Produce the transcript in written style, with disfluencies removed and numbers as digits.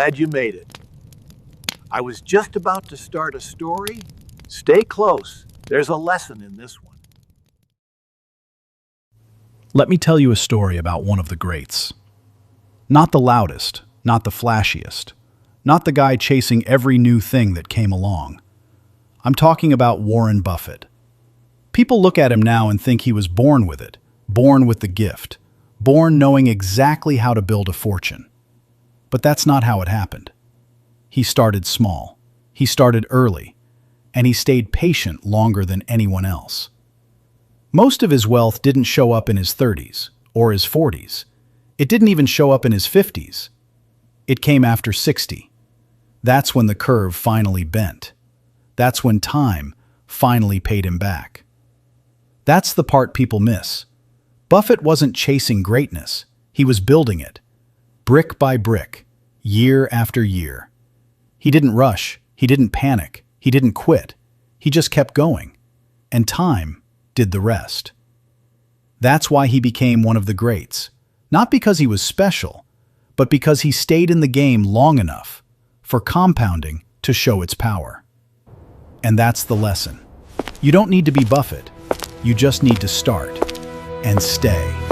Glad you made it. I was just about to start a story. Stay close. There's a lesson in this one. Let me tell you a story about one of the greats. Not the loudest, not the flashiest, not the guy chasing every new thing that came along. I'm talking about Warren Buffett. People look at him now and think he was born with it, born with the gift, born knowing exactly how to build a fortune. But that's not how it happened. He started small, he started early, and he stayed patient longer than anyone else. Most of his wealth didn't show up in his 30s or his 40s. It didn't even show up in his 50s. It came after 60. That's when the curve finally bent. That's when time finally paid him back. That's the part people miss. Buffett wasn't chasing greatness. He was building it, brick by brick, year after year. He didn't rush. He didn't panic. He didn't quit. He just kept going. And time did the rest. That's why he became one of the greats. Not because he was special, but because he stayed in the game long enough for compounding to show its power. And that's the lesson. You don't need to be Buffett. You just need to start and stay.